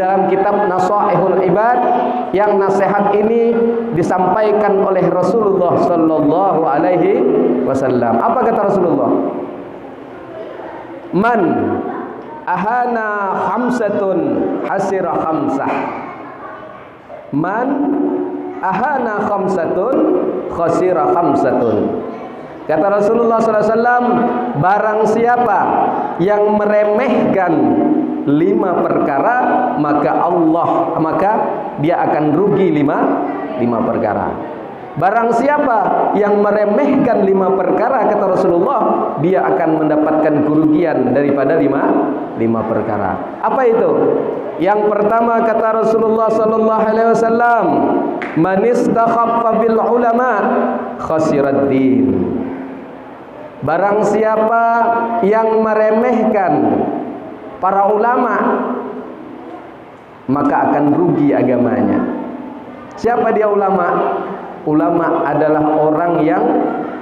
dalam kitab Nasaihul Ibad, yang nasihat ini disampaikan oleh Rasulullah sallallahu alaihi wasallam. Apa kata Rasulullah? Man ahana khamsatun hasira khamsah. Man ahana khamsatun khasira khamsatun. Kata Rasulullah SAW, barang siapa yang meremehkan 5 perkara, maka dia akan rugi 5 perkara. Barang siapa yang meremehkan 5 perkara, kata Rasulullah, dia akan mendapatkan kerugian daripada 5 perkara. Apa itu? Yang pertama, kata Rasulullah sallallahu alaihi wasallam, man istakhaffa bil ulama khasirad din. Barang siapa yang meremehkan para ulama, maka akan rugi agamanya. Siapa dia ulama? Ulama adalah orang yang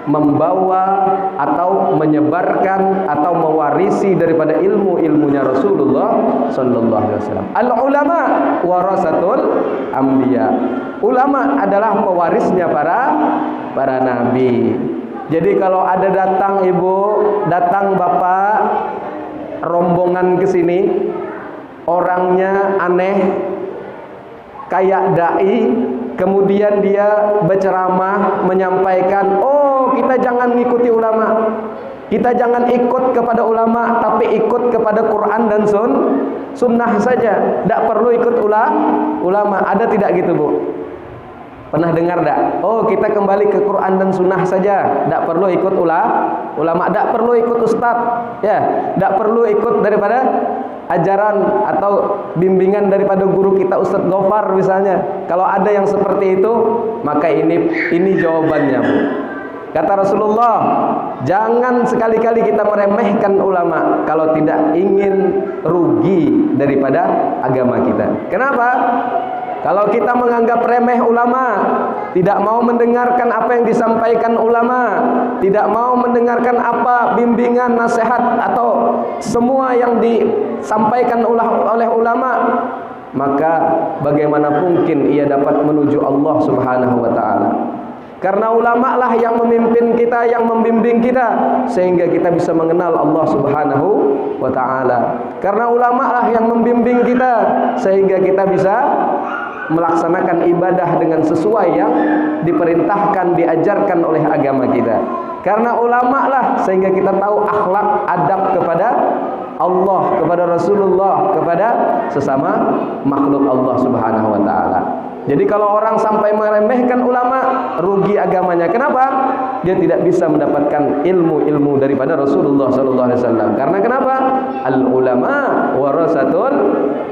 membawa atau menyebarkan atau mewarisi daripada ilmu-ilmunya Rasulullah sallallahu alaihi wasallam. Al ulama warasatul anbiya. Ulama adalah pewarisnya para nabi. Jadi kalau ada datang ibu, datang bapak, rombongan ke sini, orangnya aneh, kayak dai, kemudian dia berceramah menyampaikan, oh kita jangan mengikuti ulama, kita jangan ikut kepada ulama, tapi ikut kepada Quran dan sunnah saja, tidak perlu ikut ulama. Ada tidak gitu bu? Pernah dengar tak? Oh kita kembali ke Quran dan sunnah saja, tidak perlu ikut ulama, tidak perlu ikut ustadz, ya, tidak perlu ikut daripada ajaran atau bimbingan daripada guru kita Ustadz Gofar misalnya. Kalau ada yang seperti itu, maka ini jawabannya bu. Kata Rasulullah, jangan sekali-kali kita meremehkan ulama kalau tidak ingin rugi daripada agama kita. Kenapa? Kalau kita menganggap remeh ulama, tidak mau mendengarkan apa yang disampaikan ulama, tidak mau mendengarkan apa bimbingan, nasihat atau semua yang disampaikan oleh ulama, maka bagaimana mungkin ia dapat menuju Allah Subhanahu wa taala? Karena ulama lah yang memimpin kita, yang membimbing kita, sehingga kita bisa mengenal Allah Subhanahu wa taala. Karena ulama lah yang membimbing kita, sehingga kita bisa melaksanakan ibadah dengan sesuai yang diperintahkan, diajarkan oleh agama kita. Karena ulama lah sehingga kita tahu akhlak, adab kepada Allah, kepada Rasulullah, kepada sesama makhluk Allah Subhanahu wa taala. Jadi kalau orang sampai meremehkan ulama, rugi agamanya. Kenapa? Dia tidak bisa mendapatkan ilmu-ilmu daripada Rasulullah sallallahu alaihi wasallam. Karena kenapa? Al ulama warasatul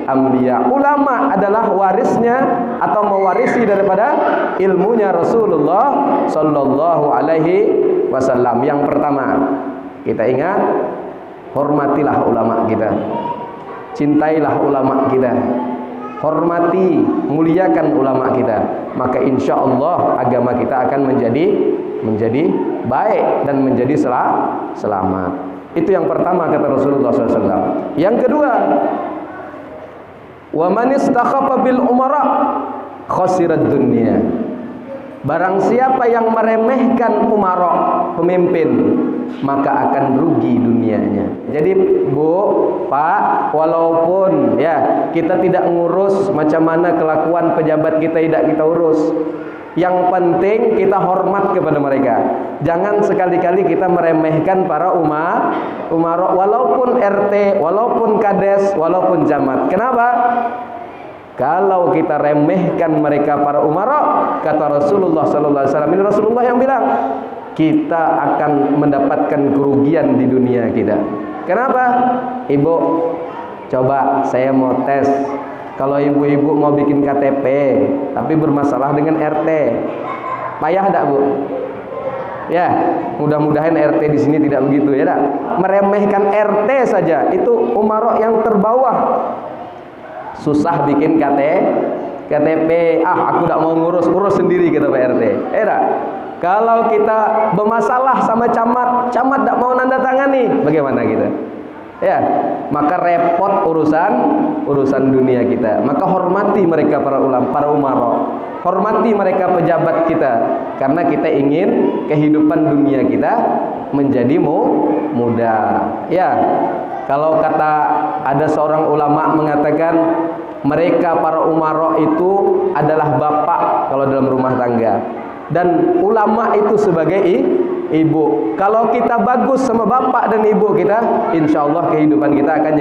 anbiya. Ulama adalah warisnya atau mewarisi daripada ilmunya Rasulullah sallallahu alaihi wasallam. Yang pertama, kita ingat, hormatilah ulama kita. Cintailah ulama kita. Hormati, muliakan ulama kita, maka insya Allah agama kita akan menjadi baik dan menjadi selamat. Itu yang pertama kata Rasulullah SAW. Yang kedua, wa man istakhaffa bil umara khasirad dunya. Barang siapa yang meremehkan umara, pemimpin, maka akan rugi dunianya. Jadi bu, pak, walaupun ya kita tidak ngurus macam mana kelakuan pejabat kita, tidak kita urus, yang penting kita hormat kepada mereka. Jangan sekali-kali kita meremehkan para umara, walaupun RT, walaupun kades, walaupun camat. Kenapa? Kalau kita remehkan mereka para umara, kata Rasulullah sallallahu alaihi wasallam, ini Rasulullah yang bilang, kita akan mendapatkan kerugian di dunia kita. Kenapa? Ibu, coba saya mau tes. Kalau ibu-ibu mau bikin KTP, tapi bermasalah dengan RT, payah enggak bu? Ya, mudah-mudahan RT di sini tidak begitu ya, enggak? Meremehkan RT saja, itu umara yang terbawah. Susah bikin KTP, aku tidak mau urus sendiri kata Pak RT. Kalau kita bermasalah sama camat tidak mau nanda tangani, bagaimana kita? Ya, maka repot urusan dunia kita. Maka hormati mereka para ulama, para umara. Hormati mereka pejabat kita, karena kita ingin kehidupan dunia kita menjadi mudah. Ya, kalau kata ada seorang ulama mengatakan mereka para umara itu adalah bapak kalau dalam rumah tangga, dan ulama itu sebagai ibu. Kalau kita bagus sama bapak dan ibu kita, insya Allah kehidupan kita akan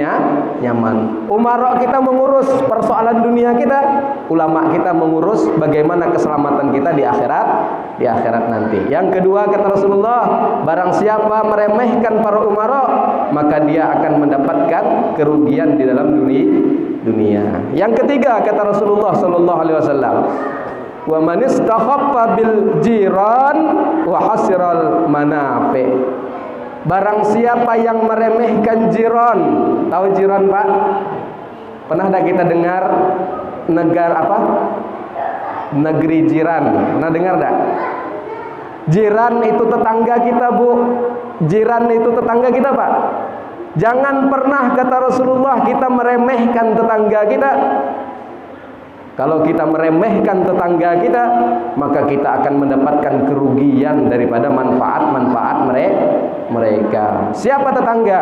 nyaman. Umara kita mengurus persoalan dunia kita, ulama kita mengurus bagaimana keselamatan kita di akhirat nanti. Yang kedua, kata Rasulullah, barang siapa meremehkan para umara, maka dia akan mendapatkan kerugian di dalam dunia. Yang ketiga, kata Rasulullah sallallahu alaihi wasallam, wa man istakhaffa bil jiran wa hasiral manafi. Barang siapa yang meremehkan jiran. Tahu jiran, Pak? Pernah tak kita dengar negara apa? Negeri jiran. Pernah dengar tak? Jiran itu tetangga kita, Bu. Jiran itu tetangga kita, Pak. Jangan pernah, kata Rasulullah, kita meremehkan tetangga kita. Kalau kita meremehkan tetangga kita, maka kita akan mendapatkan kerugian daripada manfaat-manfaat mereka. Siapa tetangga?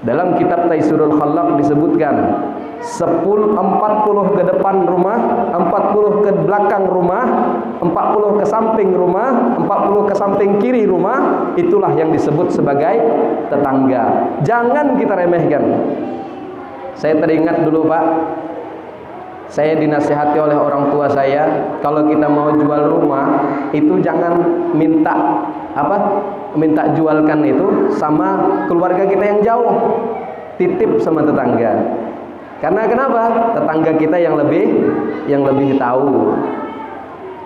Dalam kitab Taisirul Khalaq disebutkan 40 ke depan rumah, 40 ke belakang rumah, 40 ke samping rumah, 40 ke samping kiri rumah. Itulah yang disebut sebagai tetangga. Jangan kita remehkan. Saya teringat dulu, Pak, saya dinasihati oleh orang tua saya, kalau kita mau jual rumah itu jangan minta jualkan itu sama keluarga kita yang jauh, titip sama tetangga. Karena kenapa? Tetangga kita yang lebih tahu.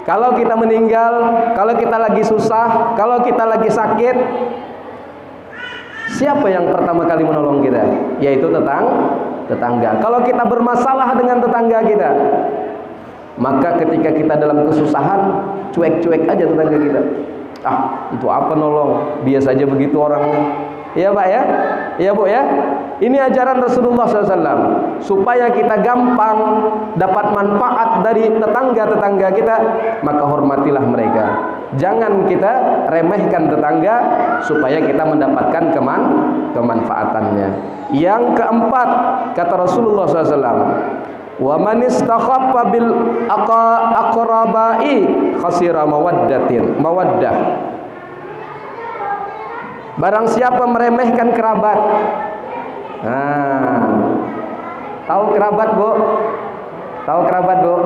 Kalau kita meninggal, kalau kita lagi susah, kalau kita lagi sakit, siapa yang pertama kali menolong kita? Yaitu tetangga. Kalau kita bermasalah dengan tetangga kita, maka ketika kita dalam kesusahan, cuek-cuek aja tetangga kita. Ah, itu apa nolong? Biasa aja begitu orangnya. Iya, Pak ya? Iya, Bu ya? Ini ajaran Rasulullah SAW, supaya kita gampang dapat manfaat dari tetangga-tetangga kita, maka hormatilah mereka. Jangan kita remehkan tetangga supaya kita mendapatkan kemanfaatannya. Yang keempat, kata Rasulullah SAW, wa man istakhaffa bil aqrabai khasira mawaddah. Barang siapa meremehkan kerabat. Tahu kerabat, Bu? Tahu kerabat, Bu?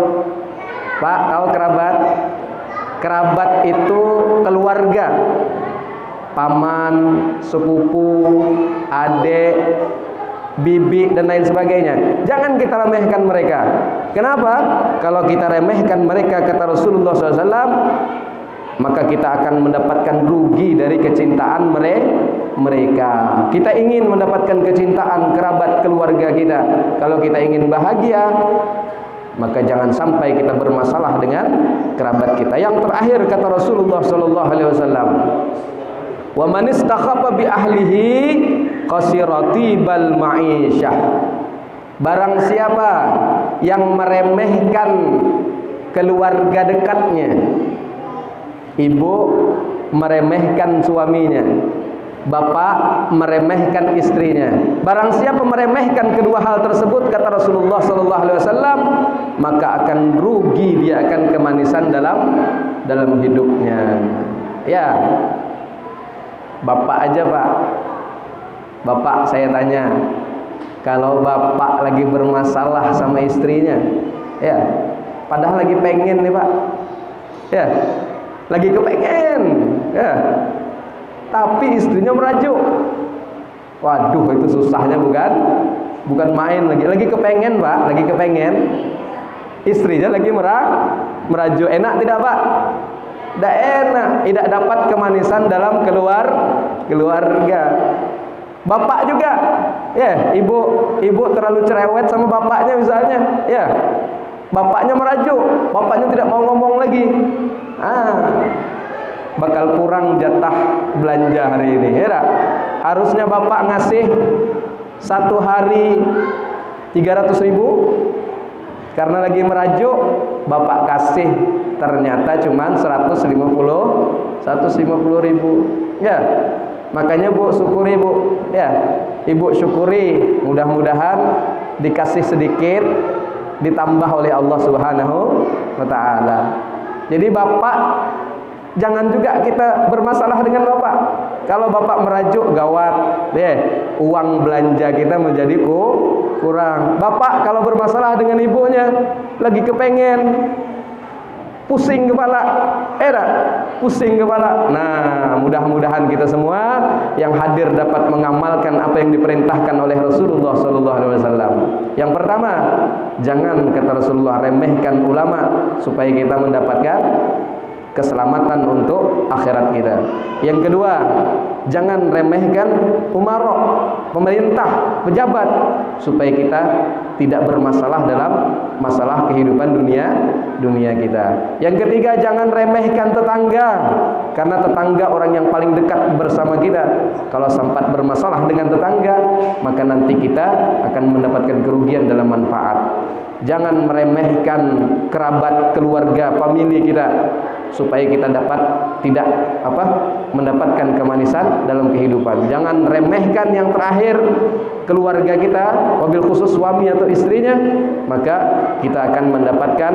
Pak, tahu kerabat? Kerabat itu keluarga, paman, sepupu, adik, bibi, dan lain sebagainya. Jangan kita remehkan mereka. Kenapa? Kalau kita remehkan mereka, kata Rasulullah SAW, maka kita akan mendapatkan rugi dari kecintaan mereka. Kita ingin mendapatkan kecintaan kerabat keluarga kita. Kalau kita ingin bahagia, maka jangan sampai kita bermasalah dengan kerabat kita. Yang terakhir, kata Rasulullah SAW, wa man istakhaffa bi ahlihi qasiratibal ma'isyah. Barang siapa yang meremehkan keluarga dekatnya, ibu meremehkan suaminya, bapak meremehkan istrinya. Barang siapa meremehkan kedua hal tersebut, kata Rasulullah SAW, maka akan rugi, dia akan kemanisan dalam hidupnya. Ya, bapak aja, Pak. Bapak, saya tanya, kalau bapak lagi bermasalah sama istrinya, ya, padahal lagi pengen nih, Pak, ya, lagi kepengen, ya, tapi istrinya merajuk. Waduh, itu susahnya bukan main lagi. Lagi kepengen, Pak, lagi kepengen. Istrinya lagi merajuk. Enak tidak, Pak? Tidak enak. Tidak dapat kemanisan dalam keluarga. Bapak juga, ya, ibu terlalu cerewet sama bapaknya misalnya, ya, bapaknya merajuk, bapaknya tidak mau ngomong lagi. Bakal kurang jatah belanja hari ini, ya. Harusnya bapak ngasih Satu hari 300.000, karena lagi merajuk bapak kasih ternyata cuma 150.000 ya. Makanya Bu syukuri Bu ya, Ibu syukuri, mudah-mudahan dikasih sedikit ditambah oleh Allah Subhanahu wa taala. Jadi bapak, jangan juga kita bermasalah dengan bapak. Kalau bapak merajuk gawat deh, uang belanja kita menjadi kurang. Bapak kalau bermasalah dengan ibunya, lagi kepengen, pusing kepala, pusing kepala. Nah, mudah-mudahan kita semua yang hadir dapat mengamalkan apa yang diperintahkan oleh Rasulullah SAW. Yang pertama, jangan, kata Rasulullah, remehkan ulama supaya kita mendapatkan keselamatan untuk akhirat kita. Yang kedua, jangan remehkan umarok, pemerintah, pejabat, supaya kita tidak bermasalah dalam masalah kehidupan dunia kita. Yang ketiga, jangan remehkan tetangga, karena tetangga orang yang paling dekat bersama kita. Kalau sempat bermasalah dengan tetangga, maka nanti kita akan mendapatkan kerugian dalam manfaat. Jangan meremehkan kerabat, keluarga, famili kita, supaya kita tidak mendapatkan kemanisan dalam kehidupan. Jangan remehkan yang terakhir, keluarga kita, wabil khusus suami atau istrinya, maka kita akan mendapatkan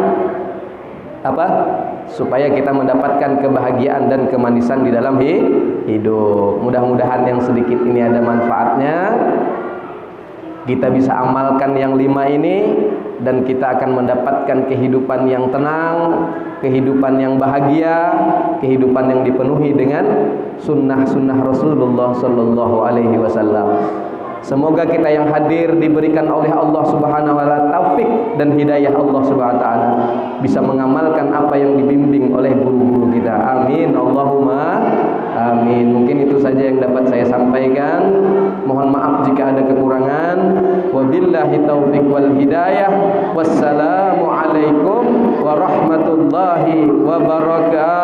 supaya kita mendapatkan kebahagiaan dan kemanisan di dalam hidup. Mudah-mudahan yang sedikit ini ada manfaatnya, kita bisa amalkan yang 5 ini, dan kita akan mendapatkan kehidupan yang tenang, kehidupan yang bahagia, kehidupan yang dipenuhi dengan sunnah-sunnah Rasulullah Sallallahu Alaihi Wasallam. Semoga kita yang hadir diberikan oleh Allah Subhanahu Wa Taala taufik dan hidayah Allah Subhanahu Wa Taala, bisa mengamalkan apa yang dibimbing oleh guru-guru kita. Amin, Allahumma amin. Mungkin itu saja yang dapat saya sampaikan. Mohon maaf jika ada kekurangan. Wabillahi taufik wal hidayah. Wassalamualaikum warahmatullahi wabarakatuh.